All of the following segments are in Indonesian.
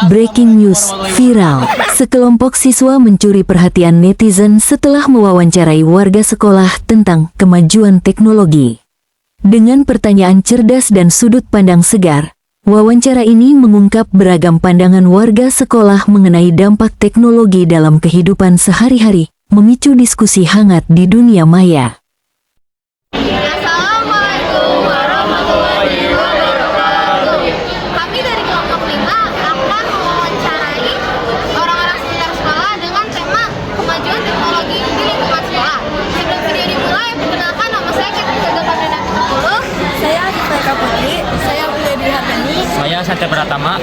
Breaking news, viral. Sekelompok siswa mencuri perhatian netizen setelah mewawancarai warga sekolah tentang kemajuan teknologi. Dengan pertanyaan cerdas dan sudut pandang segar, wawancara ini mengungkap beragam pandangan warga sekolah mengenai dampak teknologi dalam kehidupan sehari-hari, memicu diskusi hangat di dunia maya. Assalamualaikum warahmatullahi wabarakatuh. Kami dari kelompok 5 akan mewawancarai orang-orang sekitar sekolah dengan tema kemajuan teknologi di lingkungan sekolah. Sebelum video dimulai, perkenalkan nama saya Kevin Gagak Perdana 10. Saya Adita Putri, saya kuliah di Harmoni. Saya Satya Pratama.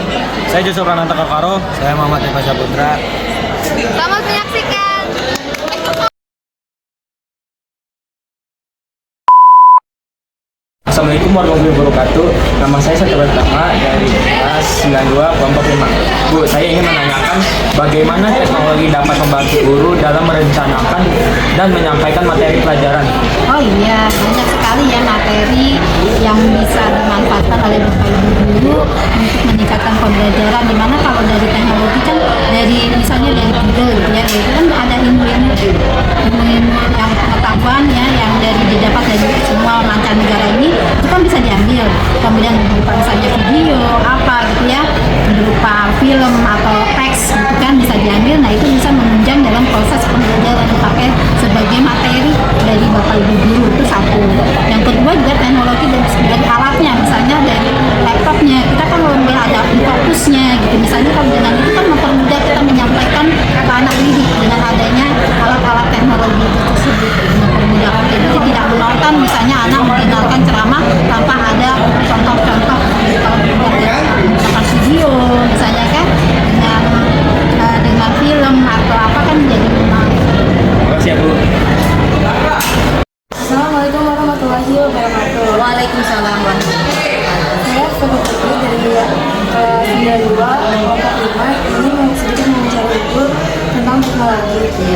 Saya Joshua Prananta Kakaro. Saya Muhammad Eva Saputra. Selamat menyaksikan. Assalamualaikum warahmatullahi wabarakatuh. Nama saya Satya Pratama dari kelas 92 kelompok 5. Bu, saya ingin menanyakan bagaimana teknologi dapat membantu guru dalam merencanakan dan menyampaikan materi pelajaran. Oh iya, banyak sekali ya materi yang bisa dimanfaatkan oleh Bapak Ibu guru untuk meningkatkan pembelajaran. Dimana kalau dari teknologi kan dari misalnya dari Google gitu ya, itu kan ada ilmu-ilmu yang pengetahuan ya yang dari didapat dari semua mancanegara ini itu kan bisa diambil. Kemudian berupa misalnya video apa gitu ya, berupa film atau teks gitu kan bisa diambil. Nah itu bisa menunjang dalam proses pembelajaran dipakai sebagai materi dari Bapak Ibu guru, itu satu. Yang kedua juga teknologi dari alatnya, misalnya dari laptopnya kita kan lebih ada fokusnya gitu. Misalnya kalau dengan itu kan mempermudah kita menyampaikan ke anak didik dengan adanya alat-alat teknologi itu tersebut, mempermudahkan. Jadi tidak menonton misalnya anak mendengarkan ceramah tanpa ada contoh-contoh kalau menggunakan video misalnya kan dengan film atau apa kan jadi memang. Terima kasih ya, Bu. Assalamualaikum warahmatullahi wabarakatuh. Waalaikumsalam warahmatullahi wabarakatuh. Saya Kevin Putri dari kelas 92 kelompok 5 ini sedikit mencari ibu tentang teknologi.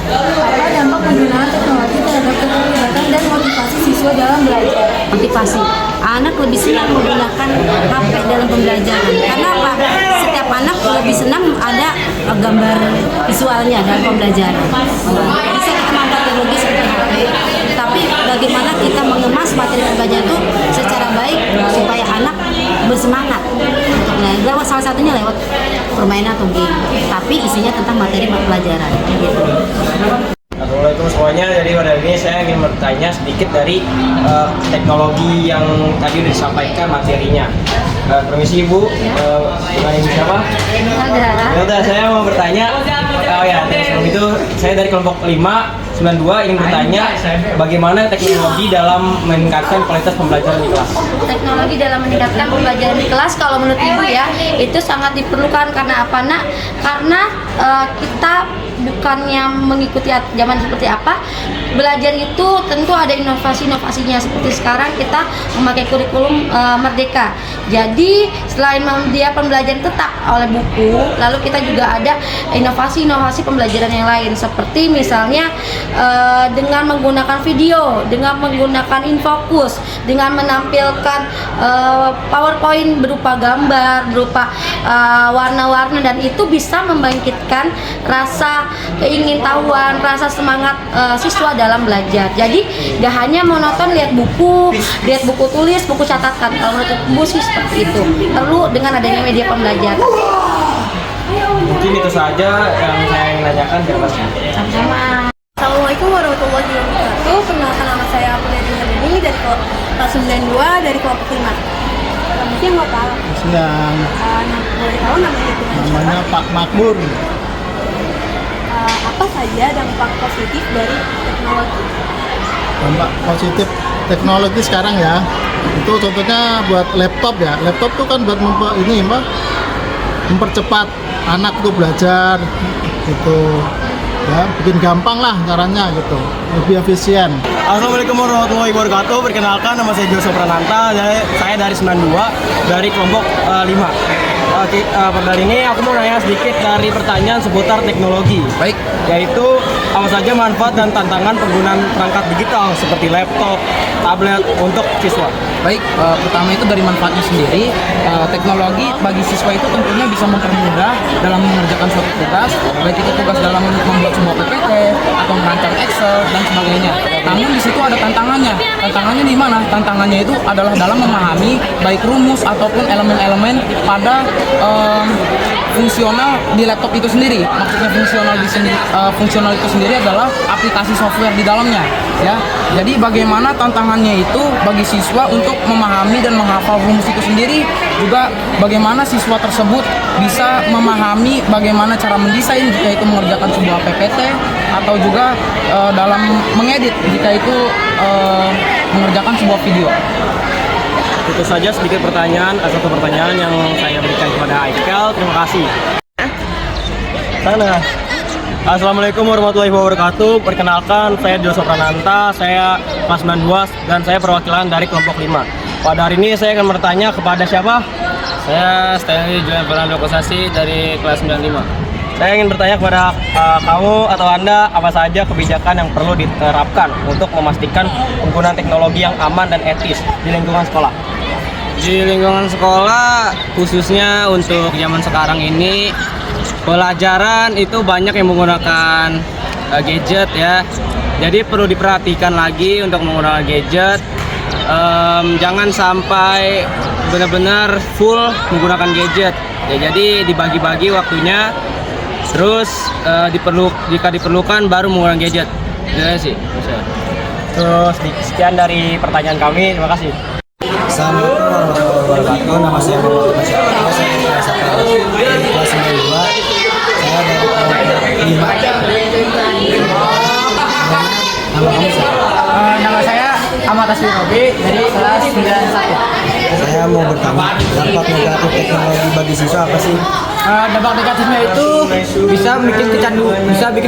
Apa dampak penggunaan teknologi terhadap keterlibatan dan motivasi siswa dalam belajar? Motivasi anak lebih senang menggunakan HP dalam pembelajaran karena apa? Setiap anak lebih senang ada gambar visualnya dalam pembelajaran. Bisa kita manfaat teknologi seperti HP, tapi bagaimana kita mengemas materi pembelajaran itu secara baik supaya anak bersemangat untuk belajar. Lewat salah satunya lewat permainan atau game, tapi isinya tentang materi pelajaran gitu. Assalamualaikum semuanya. Jadi pada hari ini saya ingin bertanya sedikit dari teknologi yang tadi sudah disampaikan materinya. Permisi Ibu, dengan Ibu siapa? Ya udah, saya mau bertanya. Oh ya, sebelum itu saya dari kelompok 592 ingin bertanya bagaimana teknologi dalam meningkatkan kualitas pembelajaran di kelas. Teknologi dalam meningkatkan pembelajaran di kelas kalau menurut Ibu ya itu sangat diperlukan. Karena apa nak? Karena kita bukannya mengikuti zaman seperti apa, belajar itu tentu ada inovasi-inovasinya. Seperti sekarang kita memakai kurikulum Merdeka. Jadi selain dia pembelajaran tetap oleh buku, lalu kita juga ada inovasi-inovasi pembelajaran yang lain. Seperti misalnya dengan menggunakan video, dengan menggunakan infokus, dengan menampilkan PowerPoint berupa gambar, berupa warna-warna, dan itu bisa membangkitkan rasa keingintahuan, rasa semangat siswa dalam belajar. Jadi gak hanya monoton lihat buku tulis, buku catatan. Kalau menurut Ibu sih seperti itu. Perlu dengan adanya media pembelajaran. Mungkin itu saja yang saya ingin tanyakan. Terima kasih. Sama-sama. Assalamualaikum warahmatullahi wabarakatuh. Perkenalkan nama saya Putri Harmoni dari kelas 92 dari kelompok 5. Namanya Bapak. Sedang Boleh tahu namanya itu? namanya Pak Makmur. Apa saja dampak positif dari teknologi? Dampak positif teknologi sekarang ya, itu contohnya buat laptop ya. Laptop tuh kan buat mempercepat anak tuh belajar gitu ya, bikin gampang lah caranya gitu, lebih efisien. Assalamualaikum warahmatullahi wabarakatuh. Perkenalkan nama saya Joshua Prananta. Saya dari 92 dari kelompok 5. Pada hari ini aku mau nanya sedikit dari pertanyaan seputar teknologi. Baik. Yaitu apa saja manfaat dan tantangan penggunaan perangkat digital seperti laptop, tablet untuk siswa? Baik, pertama itu dari manfaatnya sendiri, teknologi bagi siswa itu tentunya bisa mempermudah dalam mengerjakan suatu tugas, baik itu tugas dalam membuat sebuah PPT atau merancang Excel dan sebagainya. Namun di situ ada tantangannya. Tantangannya di mana? Tantangannya itu adalah dalam memahami baik rumus ataupun elemen-elemen pada fungsional di laptop itu sendiri. Maksudnya fungsional itu sendiri adalah aplikasi software di dalamnya, ya. Jadi bagaimana tantangannya itu bagi siswa untuk memahami dan menghafal rumus itu sendiri, juga bagaimana siswa tersebut bisa memahami bagaimana cara mendesain jika itu mengerjakan sebuah PPT atau juga dalam mengedit jika itu mengerjakan sebuah video. Itu saja sedikit satu pertanyaan yang saya berikan kepada Aikel. Terima kasih. Sana. Assalamualaikum warahmatullahi wabarakatuh. Perkenalkan, saya Dio Soprananta, saya kelas 92 dan saya perwakilan dari kelompok 5. Pada hari ini saya akan bertanya kepada siapa? Saya Stanley Julian Fernando Kosasi dari kelas 95. Saya ingin bertanya kepada kamu atau Anda, apa saja kebijakan yang perlu diterapkan untuk memastikan penggunaan teknologi yang aman dan etis di lingkungan sekolah? Di lingkungan sekolah, khususnya untuk zaman sekarang ini, pelajaran itu banyak yang menggunakan gadget ya. Jadi perlu diperhatikan lagi untuk menggunakan gadget. Jangan sampai benar-benar full menggunakan gadget. Ya, jadi dibagi-bagi waktunya. Terus jika diperlukan baru menggunakan gadget. Itu sih. Terus sekian dari pertanyaan kami. Terima kasih. Assalamualaikum warahmatullahi wabarakatuh. Nama saya Muhammad Masyarakat. Saya kelas 92. Saya dari kelompok 5. Nama kamu siapa? Nama saya Ahmad Asfi Robi dari kelas 91. Saya mau bertanya, dampak negatif teknologi bagi siswa apa sih? Dampak negatifnya itu bisa bikin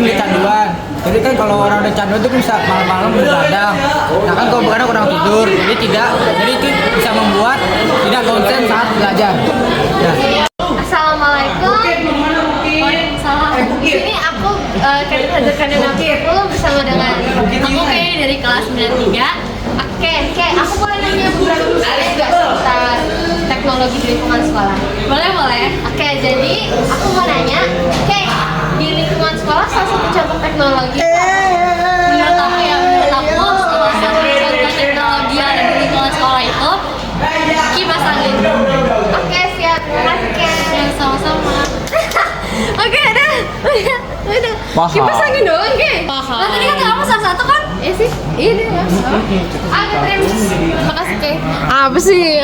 kecanduan. Jadi kan kalau orang udah candu itu bisa malam-malam begadang. Nah kan kalau begadang kurang tidur, jadi itu bisa membuat tidak konsen saat belajar. Nah. Assalamualaikum. Waalaikumsalam. Ini aku kandidat nomor 10 bersama dengan aku dari kelas 93. Oke, aku boleh nanya beberapa pertanyaan nggak seputar teknologi di lingkungan sekolah? Boleh. Oke, jadi aku mau nanya, di lingkungan sekolah salah satu contoh teknologi menurut aku salah satu contoh teknologi yang ada di lingkungan sekolah itu kipas angin. Oke, siap. Sama-sama. Oke, udah. Paham. Kipas angin doang, Paham. Nah, tadi kata kamu salah satu kan? Iya sih. Iya deh ya. Terima kasih, Apa sih?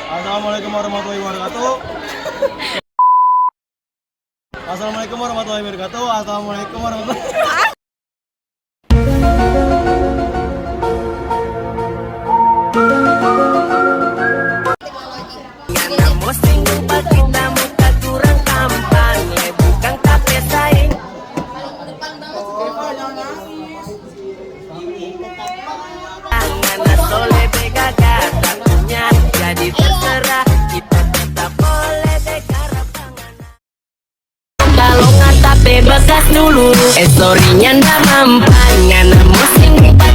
Assalamualaikum warahmatullahi wabarakatuh. Assalamualaikum warahmatullahi wabarakatuh. Assalamualaikum warahmatullahi wabarakatuh. Bekas dulu, sorry-nya ndak mempan, ngana musim kita